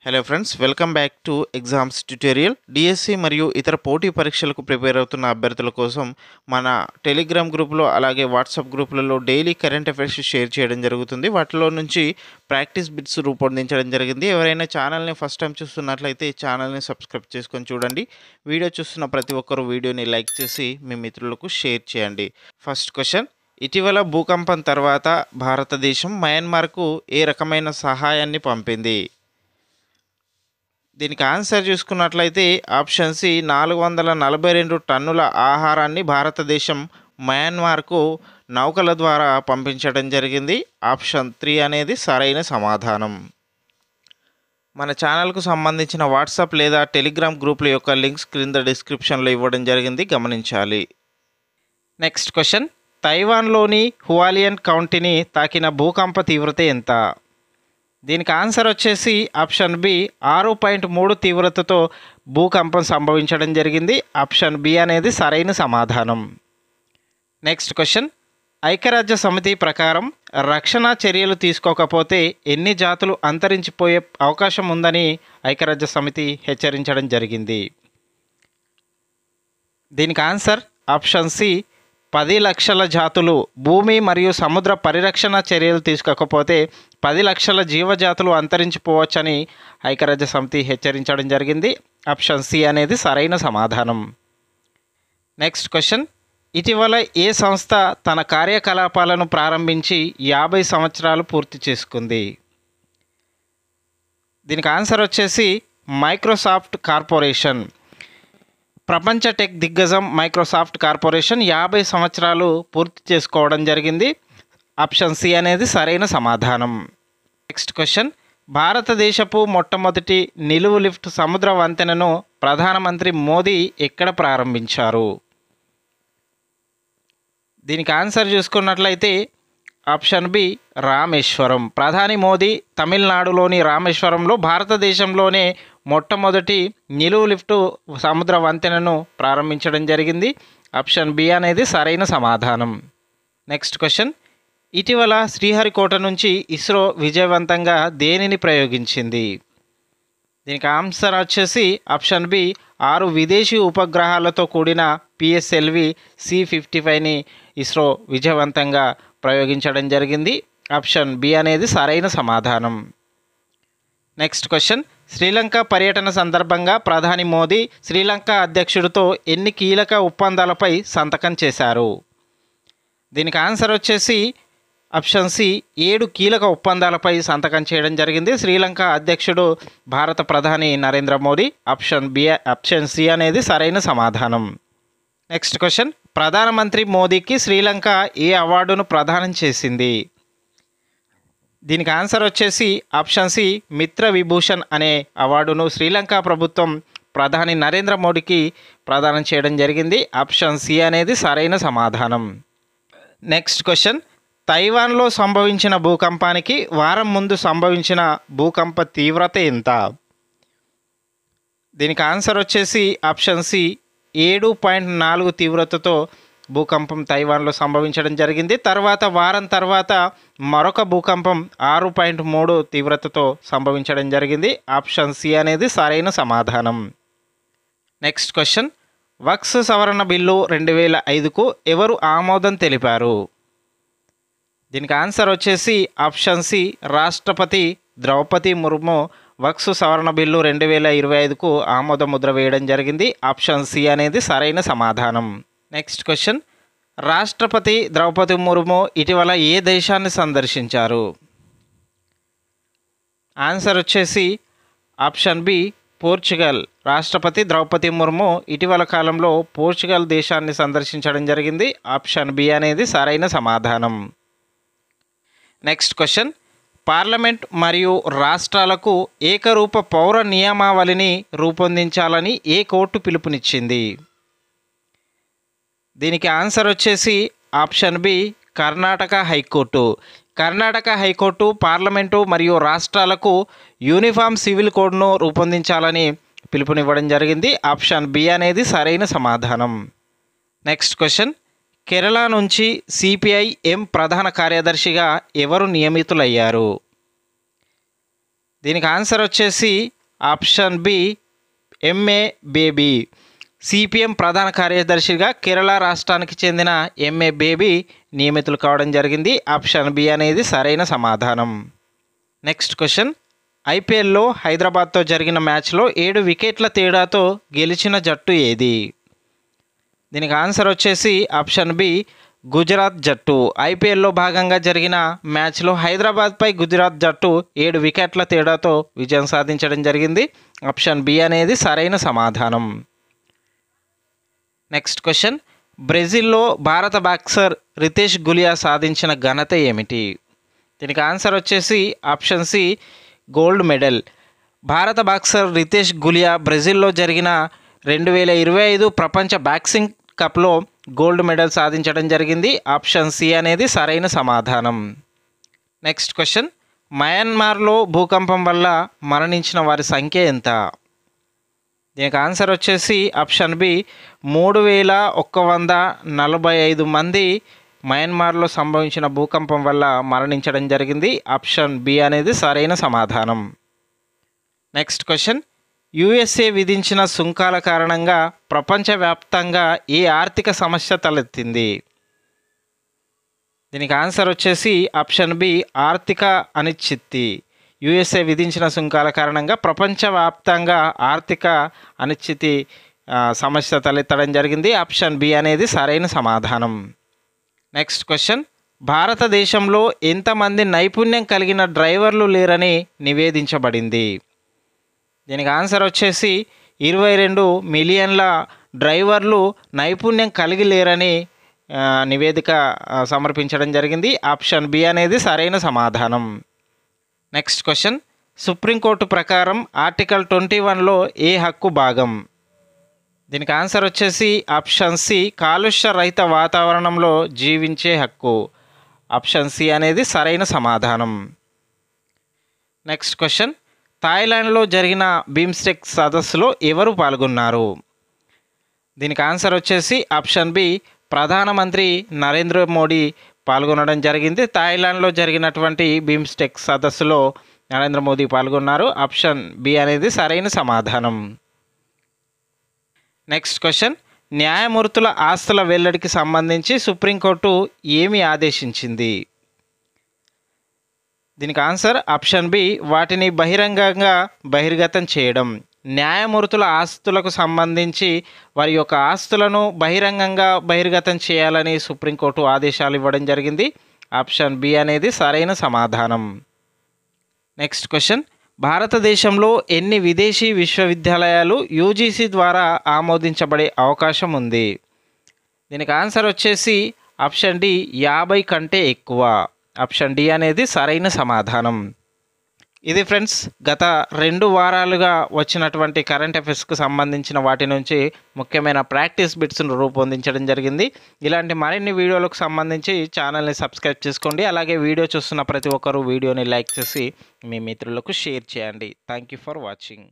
Hello friends, welcome back to exams tutorial. DSC మరియు ఇతర పోటీ పరీక్షలకు ప్రిపేర్ అవుతున్న అభ్యర్థుల కోసం మన టెలిగ్రామ్ గ్రూప్లో అలాగే వాట్సాప్ గ్రూపులలో డైలీ కరెంట్ అఫైర్స్ షేర్ చేయడం జరుగుతుంది. వాటిలో నుంచి ప్రాక్టీస్ బిట్స్ రూపొందించడం జరిగింది. ఎవరైనా ఛానల్ని ఫస్ట్ టైం చూస్తున్నట్లయితే ఛానల్ని సబ్స్క్రైబ్ చేసుకొని చూడండి. వీడియో చూస్తున్న ప్రతి ఒక్కరూ వీడియోని లైక్ చేసి మీ మిత్రులకు షేర్ చేయండి. ఫస్ట్ క్వశ్చన్: ఇటీవల భూకంపం తర్వాత భారతదేశం మయన్మార్కు ఏ రకమైన సహాయాన్ని పంపింది? దీనికి ఆన్సర్ చూసుకున్నట్లయితే ఆప్షన్ సి 442 టన్నుల ఆహారాన్ని భారతదేశం మయన్మార్కు నౌకల ద్వారా పంపించడం జరిగింది. ఆప్షన్ 3 అనేది సరైన సమాధానం. మన ఛానల్కు సంబంధించిన వాట్సాప్ లేదా టెలిగ్రామ్ గ్రూపుల యొక్క లింక్స్ క్రింద డిస్క్రిప్షన్లో ఇవ్వడం జరిగింది, గమనించాలి. నెక్స్ట్ క్వశ్చన్: తైవాన్లోని హువాలియన్ కౌంటీని తాకిన భూకంప తీవ్రత ఎంత? దీనికి ఆన్సర్ వచ్చేసి ఆప్షన్ బి 6.3 తీవ్రతతో భూకంపం సంభవించడం జరిగింది. ఆప్షన్ బి అనేది సరైన సమాధానం. నెక్స్ట్ క్వశ్చన్: ఐక్యరాజ్య సమితి ప్రకారం రక్షణ చర్యలు తీసుకోకపోతే ఎన్ని జాతులు అంతరించిపోయే అవకాశం ఉందని ఐక్యరాజ్య సమితి హెచ్చరించడం జరిగింది? దీనికి ఆన్సర్ ఆప్షన్ సి 10 లక్షల జాతులు. భూమి మరియు సముద్ర పరిరక్షణ చర్యలు తీసుకోకపోతే 10 లక్షల జీవజాతులు అంతరించిపోవచ్చని ఐక్యరాజ్య సమితి హెచ్చరించడం జరిగింది. ఆప్షన్ సి అనేది సరైన సమాధానం. నెక్స్ట్ క్వశ్చన్: ఇటీవల ఏ సంస్థ తన కార్యకలాపాలను ప్రారంభించి 50 సంవత్సరాలు పూర్తి చేసుకుంది? దీనికి ఆన్సర్ వచ్చేసి మైక్రోసాఫ్ట్ కార్పొరేషన్. ప్రపంచ టెక్ దిగ్గజం మైక్రోసాఫ్ట్ కార్పొరేషన్ 50 సంవత్సరాలు పూర్తి చేసుకోవడం జరిగింది. ఆప్షన్ సి అనేది సరైన సమాధానం. నెక్స్ట్ క్వశ్చన్: భారతదేశపు మొట్టమొదటి నిలువు లిఫ్ట్ సముద్ర వంతెనను ప్రధానమంత్రి మోదీ ఎక్కడ ప్రారంభించారు? దీనికి ఆన్సర్ చూసుకున్నట్లయితే ఆప్షన్ బి రామేశ్వరం. ప్రధాని మోదీ తమిళనాడులోని రామేశ్వరంలో భారతదేశంలోనే మొట్టమొదటి నిలువు లిఫ్ట్ సముద్ర వంతెనను ప్రారంభించడం జరిగింది. ఆప్షన్ బి అనేది సరైన సమాధానం. నెక్స్ట్ క్వశ్చన్: ఇటీవల శ్రీహరికోట నుంచి ఇస్రో విజయవంతంగా దేనిని ప్రయోగించింది? దీనికి ఆన్సర్ వచ్చేసి ఆప్షన్ బి 6 విదేశీ ఉపగ్రహాలతో కూడిన పిఎస్ఎల్వి C-55ని ఇస్రో విజయవంతంగా ప్రయోగించడం జరిగింది. ఆప్షన్ బి అనేది సరైన సమాధానం. నెక్స్ట్ క్వశ్చన్: శ్రీలంక పర్యటన సందర్భంగా ప్రధాని మోదీ శ్రీలంక అధ్యక్షుడితో ఎన్ని కీలక ఒప్పందాలపై సంతకం చేశారు? దీనికి ఆన్సర్ వచ్చేసి ఆప్షన్ సి 7 కీలక ఒప్పందాలపై సంతకం చేయడం జరిగింది శ్రీలంక అధ్యక్షుడు భారత ప్రధాని నరేంద్ర మోదీ. ఆప్షన్ సి అనేది సరైన సమాధానం. నెక్స్ట్ క్వశ్చన్: ప్రధానమంత్రి మోదీకి శ్రీలంక ఏ అవార్డును ప్రదానం చేసింది? దీనికి ఆన్సర్ వచ్చేసి ఆప్షన్ సి మిత్ర విభూషణ్ అనే అవార్డును శ్రీలంక ప్రభుత్వం ప్రధాని నరేంద్ర మోడీకి ప్రదానం చేయడం జరిగింది. ఆప్షన్ సి అనేది సరైన సమాధానం. నెక్స్ట్ క్వశ్చన్: తైవాన్లో సంభవించిన భూకంపానికి వారం ముందు సంభవించిన భూకంప తీవ్రత ఎంత? దీనికి ఆన్సర్ వచ్చేసి ఆప్షన్ సి 7.4 తీవ్రతతో భూకంపం తైవాన్లో సంభవించడం జరిగింది. వారం తర్వాత మరొక భూకంపం 6.3 తీవ్రతతో సంభవించడం జరిగింది. ఆప్షన్ సి అనేది సరైన సమాధానం. నెక్స్ట్ క్వశ్చన్: వక్ఫ్ సవరణ బిల్లు 2005కు ఎవరు ఆమోదం తెలిపారు? దీనికి ఆన్సర్ వచ్చేసి ఆప్షన్ సి రాష్ట్రపతి ద్రౌపది ముర్ము వక్ఫ్ సవరణ బిల్లు 2025కు ఆమోద ముద్ర వేయడం జరిగింది. ఆప్షన్ సి అనేది సరైన సమాధానం. నెక్స్ట్ క్వశ్చన్: రాష్ట్రపతి ద్రౌపది ముర్ము ఇటీవల ఏ దేశాన్ని సందర్శించారు? ఆన్సర్ వచ్చేసి ఆప్షన్ బి పోర్చుగల్. రాష్ట్రపతి ద్రౌపది ముర్ము ఇటీవల కాలంలో పోర్చుగల్ దేశాన్ని సందర్శించడం జరిగింది. ఆప్షన్ బి అనేది సరైన సమాధానం. నెక్స్ట్ క్వశ్చన్: పార్లమెంట్ మరియు రాష్ట్రాలకు ఏకరూప పౌర నియమావళిని రూపొందించాలని ఏ కోర్టు పిలుపునిచ్చింది? దీనికి ఆన్సర్ వచ్చేసి option B Karnataka high court. Karnataka high court parliament మరియు రాష్ట్రాలకు యూనిఫామ్ సివిల్ కోడ్ను రూపొందించాలని పిలుపునివ్వడం జరిగింది. ఆప్షన్ బి అనేది సరైన సమాధానం. నెక్స్ట్ క్వశ్చన్: కేరళ నుంచి సిపిఐ ఎం ప్రధాన కార్యదర్శిగా ఎవరు నియమితులయ్యారు? దీనికి ఆన్సర్ వచ్చేసి option B M A Baby. CPM ప్రధాన కార్యదర్శిగా కేరళ రాష్ట్రానికి చెందిన ఎంఏ బేబీ నియమితులు కావడం జరిగింది. ఆప్షన్ బి అనేది సరైన సమాధానం. నెక్స్ట్ క్వశ్చన్, ఐపీఎల్లో హైదరాబాద్తో జరిగిన మ్యాచ్లో 7 వికెట్ల తేడాతో గెలిచిన జట్టు ఏది? దీనికి ఆన్సర్ వచ్చేసి ఆప్షన్ బి గుజరాత్ జట్టు. ఐపీఎల్లో భాగంగా జరిగిన మ్యాచ్లో హైదరాబాద్పై గుజరాత్ జట్టు 7 వికెట్ల తేడాతో విజయం సాధించడం జరిగింది. ఆప్షన్ బి అనేది సరైన సమాధానం. నెక్స్ట్ క్వశ్చన్, బ్రెజిల్లో భారత బాక్సర్ రితేష్ గులియా సాధించిన ఘనత ఏమిటి? దీనికి ఆన్సర్ వచ్చేసి ఆప్షన్ సి గోల్డ్ మెడల్. భారత బాక్సర్ రితేష్ గులియా బ్రెజిల్లో జరిగిన 2025 ప్రపంచ బాక్సింగ్ కప్లో గోల్డ్ మెడల్ సాధించడం జరిగింది. ఆప్షన్ సి అనేది సరైన సమాధానం. నెక్స్ట్ క్వశ్చన్, మయన్మార్లో భూకంపం వల్ల మరణించిన వారి సంఖ్య ఎంత? దీనికి ఆన్సర్ వచ్చేసి ఆప్షన్ బి 3145 మంది మయన్మార్లో సంభవించిన భూకంపం వల్ల మరణించడం జరిగింది. ఆప్షన్ బి అనేది సరైన సమాధానం. నెక్స్ట్ క్వశ్చన్, యుఎస్ఏ విధించిన సుంకాల కారణంగా ప్రపంచవ్యాప్తంగా ఏ ఆర్థిక సమస్య తలెత్తింది? దీనికి ఆన్సర్ వచ్చేసి ఆప్షన్ బి ఆర్థిక అనిశ్చితి. యుఎస్ఏ విధించిన సుంకాల కారణంగా ప్రపంచవ్యాప్తంగా ఆర్థిక అనిశ్చితి సమస్య తలెత్తడం జరిగింది. ఆప్షన్ బి అనేది సరైన సమాధానం. నెక్స్ట్ క్వశ్చన్, భారతదేశంలో ఎంతమంది నైపుణ్యం కలిగిన డ్రైవర్లు లేరని నివేదించబడింది? దీనికి ఆన్సర్ వచ్చేసి 22 మిలియన్ల డ్రైవర్లు నైపుణ్యం కలిగి లేరని నివేదిక సమర్పించడం జరిగింది. ఆప్షన్ బి అనేది సరైన సమాధానం. నెక్స్ట్ క్వశ్చన్, సుప్రీంకోర్టు ప్రకారం ఆర్టికల్ 21లో ఏ హక్కు భాగం? దీనికి ఆన్సర్ వచ్చేసి ఆప్షన్ సి కాలుష్య రహిత వాతావరణంలో జీవించే హక్కు. ఆప్షన్ సి అనేది సరైన సమాధానం. నెక్స్ట్ క్వశ్చన్, థాయిలాండ్లో జరిగిన బిమ్స్టెక్ సదస్సులో ఎవరు పాల్గొన్నారు? దీనికి ఆన్సర్ వచ్చేసి ఆప్షన్ బి ప్రధానమంత్రి నరేంద్ర మోడీ పాల్గొనడం జరిగింది. థాయిలాండ్లో జరిగినటువంటి బిమ్స్టెక్ సదస్సులో నరేంద్ర మోదీ పాల్గొన్నారు. ఆప్షన్ బి అనేది సరైన సమాధానం. నెక్స్ట్ క్వశ్చన్, న్యాయమూర్తుల ఆస్తుల వెల్లడికి సంబంధించి సుప్రీంకోర్టు ఏమి ఆదేశించింది? దీనికి ఆన్సర్ ఆప్షన్ బి వాటిని బహిరంగంగా బహిర్గతం చేయడం. న్యాయమూర్తుల ఆస్తులకు సంబంధించి వారి యొక్క ఆస్తులను బహిరంగంగా బహిర్గతం చేయాలని సుప్రీంకోర్టు ఆదేశాలు ఇవ్వడం జరిగింది. ఆప్షన్ బి అనేది సరైన సమాధానం. నెక్స్ట్ క్వశ్చన్, భారతదేశంలో ఎన్ని విదేశీ విశ్వవిద్యాలయాలు యూజీసీ ద్వారా ఆమోదించబడే అవకాశం ఉంది? దీనికి ఆన్సర్ వచ్చేసి ఆప్షన్ డి 50 కంటే ఎక్కువ. ఆప్షన్ డి అనేది సరైన సమాధానం. ఇది ఫ్రెండ్స్, గత 2 వారాలుగా వచ్చినటువంటి కరెంట్ అఫైర్స్కు సంబంధించిన వాటి నుంచి ముఖ్యమైన ప్రాక్టీస్ బిట్స్ను రూపొందించడం జరిగింది. ఇలాంటి మరిన్ని వీడియోలకు సంబంధించి ఛానల్ని సబ్స్క్రైబ్ చేసుకోండి. అలాగే వీడియో చూస్తున్న ప్రతి ఒక్కరూ వీడియోని లైక్ చేసి మీ మిత్రులకు షేర్ చేయండి. Thank you for watching.